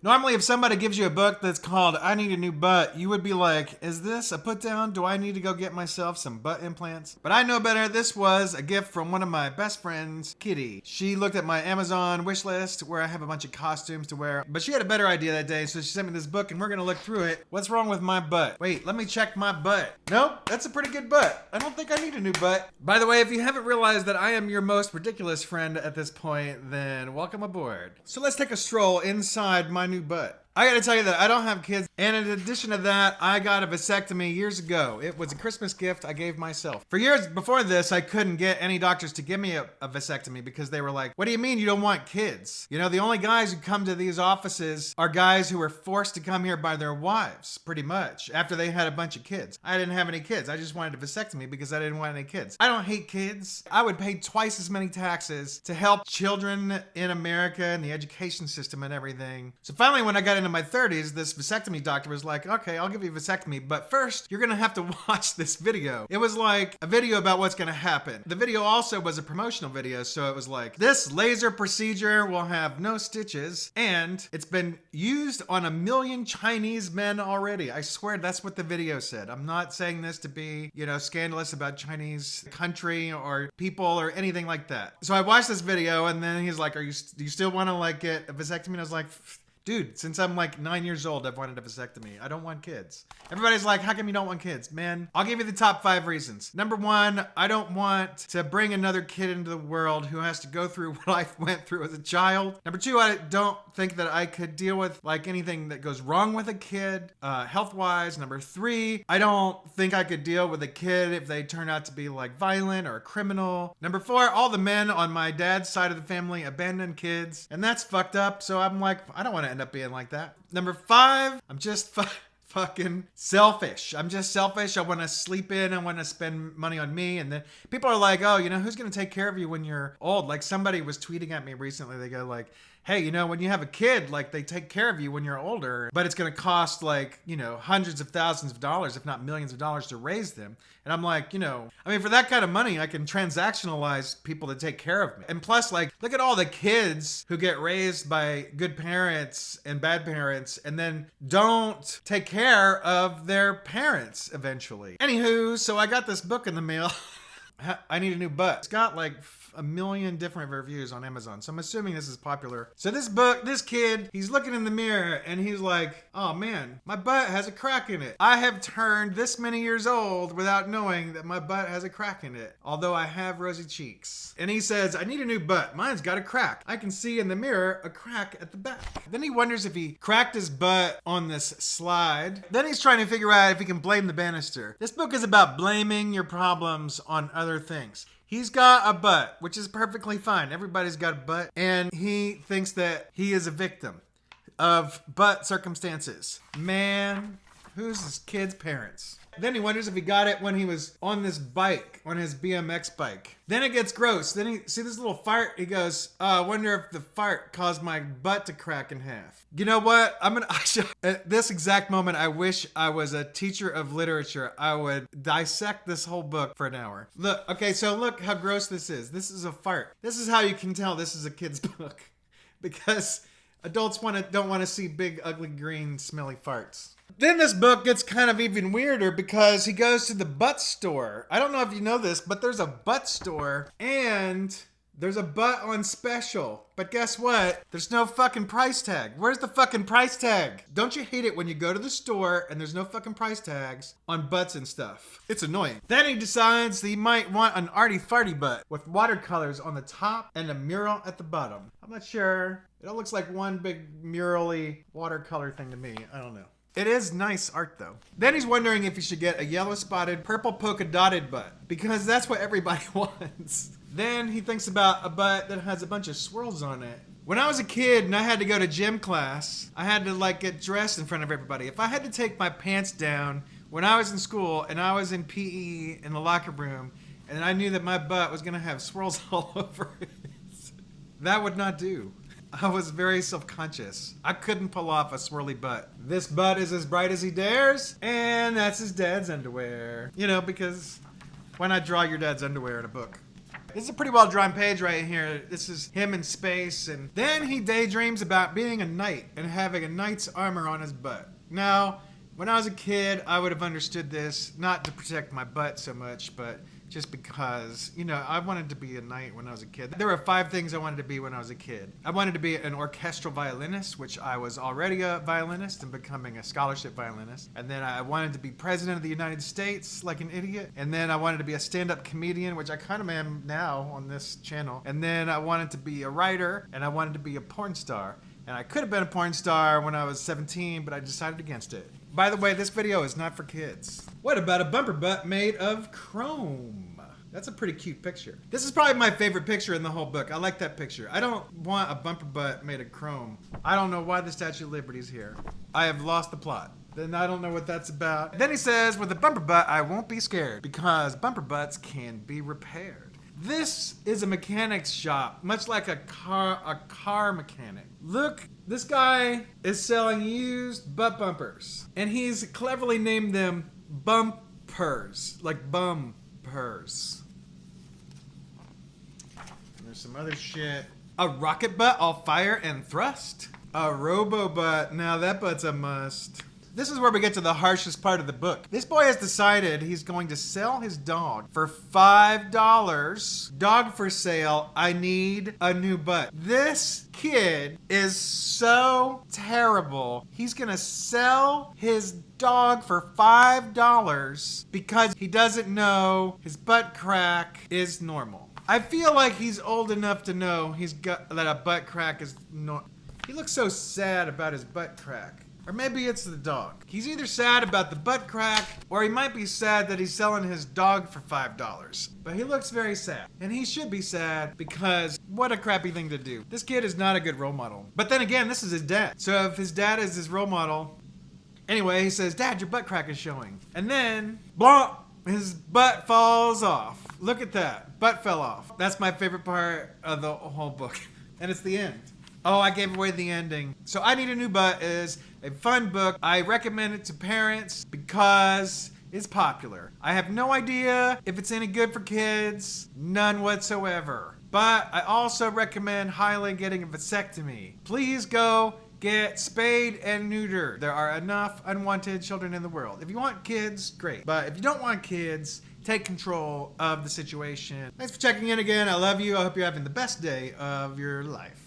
Normally, if somebody gives you a book that's called I Need a New Butt, you would be like, is this a put down? Do I need to go get myself some butt implants? But I know better. This was a gift from one of my best friends, Kitty. She looked at my Amazon wish list where I have a bunch of costumes to wear, but she had a better idea that day, so she sent me this book and we're gonna look through it. What's wrong with my butt? Wait, let me check my butt. Nope, that's a pretty good butt. I don't think I need a new butt. By the way, if you haven't realized that I am your most ridiculous friend at this point, then welcome aboard. So let's take a stroll inside my new butt. I gotta tell you that I don't have kids, and in addition to that, I got a vasectomy years ago. It was a Christmas gift I gave myself. For years before this, I couldn't get any doctors to give me a vasectomy because they were like, what do you mean you don't want kids? You know, the only guys who come to these offices are guys who were forced to come here by their wives, pretty much, after they had a bunch of kids. I didn't have any kids. I just wanted a vasectomy because I didn't want any kids. I don't hate kids. I would pay twice as many taxes to help children in America and the education system and everything. So finally, when I got into my 30s, this vasectomy doctor was like, okay, I'll give you a vasectomy, but first you're gonna have to watch this video. It was like a video about what's gonna happen. The video also was a promotional video, so it was like, this laser procedure will have no stitches, and it's been used on 1 million Chinese men already. I swear that's what the video said. I'm not saying this to be, you know, scandalous about Chinese country or people or anything like that. So I watched this video, and then he's like, do you still want to like get a vasectomy? And I was like, dude, since I'm like 9 years old, I've wanted a vasectomy. I don't want kids. Everybody's like, how come you don't want kids? Man, I'll give you the top 5 reasons. Number 1, I don't want to bring another kid into the world who has to go through what I went through as a child. Number 2, I don't think that I could deal with like anything that goes wrong with a kid, health-wise. Number 3, I don't think I could deal with a kid if they turn out to be like violent or a criminal. Number 4, all the men on my dad's side of the family abandon kids, and that's fucked up. So I'm like, I don't want to end up being like that. Number 5, I'm just fucking selfish. I'm just selfish. I want to sleep in. I want to spend money on me. And then people are like, oh, you know, who's going to take care of you when you're old? Like somebody was tweeting at me recently. They go like, hey, you know, when you have a kid, like they take care of you when you're older, but it's going to cost like, you know, hundreds of thousands of dollars, if not millions of dollars to raise them. And I'm like, you know, I mean, for that kind of money, I can transactionalize people to take care of me. And plus, like, look at all the kids who get raised by good parents and bad parents and then don't take care of their parents eventually. Anywho, so I got this book in the mail. I Need a New Butt. It's got like 1 million different reviews on Amazon, so I'm assuming this is popular. So this book, this kid, he's looking in the mirror and he's like, oh man, my butt has a crack in it. I have turned this many years old without knowing that my butt has a crack in it, although I have rosy cheeks. And he says, I need a new butt. Mine's got a crack. I can see in the mirror a crack at the back. Then he wonders if he cracked his butt on this slide. Then he's trying to figure out if he can blame the banister. This book is about blaming your problems on other things. He's got a butt, which is perfectly fine. Everybody's got a butt. And he thinks that he is a victim of butt circumstances. Man, who's his kid's parents? Then he wonders if he got it when he was on this bike, on his BMX bike. Then it gets gross. Then he see this little fart. He goes, I wonder if the fart caused my butt to crack in half. You know what? At this exact moment, I wish I was a teacher of literature. I would dissect this whole book for an hour. Look, okay, so look how gross this is. This is a fart. This is how you can tell this is a kid's book. Because adults don't want to see big, ugly, green, smelly farts. Then this book gets kind of even weirder because he goes to the butt store. I don't know if you know this, but there's a butt store and there's a butt on special. But guess what? There's no fucking price tag. Where's the fucking price tag? Don't you hate it when you go to the store and there's no fucking price tags on butts and stuff? It's annoying. Then he decides that he might want an arty farty butt with watercolors on the top and a mural at the bottom. I'm not sure. It all looks like one big murally watercolor thing to me. I don't know. It is nice art though. Then he's wondering if he should get a yellow spotted, purple polka dotted butt because that's what everybody wants. Then he thinks about a butt that has a bunch of swirls on it. When I was a kid and I had to go to gym class, I had to like get dressed in front of everybody. If I had to take my pants down when I was in school and I was in PE in the locker room and I knew that my butt was gonna have swirls all over it, that would not do. I was very self-conscious. I couldn't pull off a swirly butt. This butt is as bright as he dares, and that's his dad's underwear. You know, because why not draw your dad's underwear in a book? This is a pretty well drawn page right here. This is him in space, and then he daydreams about being a knight and having a knight's armor on his butt. Now, when I was a kid, I would have understood this, not to protect my butt so much, but just because, you know, I wanted to be a knight when I was a kid. There were 5 things I wanted to be when I was a kid. I wanted to be an orchestral violinist, which I was already a violinist and becoming a scholarship violinist. And then I wanted to be president of the United States like an idiot. And then I wanted to be a stand-up comedian, which I kind of am now on this channel. And then I wanted to be a writer, and I wanted to be a porn star. And I could have been a porn star when I was 17, but I decided against it. By the way, this video is not for kids. What about a bumper butt made of chrome? That's a pretty cute picture. This is probably my favorite picture in the whole book. I like that picture. I don't want a bumper butt made of chrome. I don't know why the Statue of Liberty is here. I have lost the plot. Then I don't know what that's about. Then he says, with a bumper butt, I won't be scared because bumper butts can be repaired. This is a mechanic's shop, much like a car mechanic. Look, this guy is selling used butt bumpers, and he's cleverly named them bumpers, like bumpers. There's some other shit. A rocket butt, all fire and thrust. A robo butt, now that butt's a must. This is where we get to the harshest part of the book. This boy has decided he's going to sell his dog for $5. Dog for sale, I need a new butt. This kid is so terrible. He's gonna sell his dog for $5 because he doesn't know his butt crack is normal. I feel like he's old enough to know that a butt crack is normal. He looks so sad about his butt crack. Or maybe it's the dog. He's either sad about the butt crack, or he might be sad that he's selling his dog for $5. But he looks very sad. And he should be sad because what a crappy thing to do. This kid is not a good role model. But then again, this is his dad. So if his dad is his role model, anyway, he says, Dad, your butt crack is showing. And then, blah, his butt falls off. Look at that. Butt fell off. That's my favorite part of the whole book. And it's the end. Oh, I gave away the ending. So I Need a New Butt is a fun book. I recommend it to parents because it's popular. I have no idea if it's any good for kids. None whatsoever. But I also recommend highly getting a vasectomy. Please go get spayed and neutered. There are enough unwanted children in the world. If you want kids, great. But if you don't want kids, take control of the situation. Thanks for checking in again. I love you. I hope you're having the best day of your life.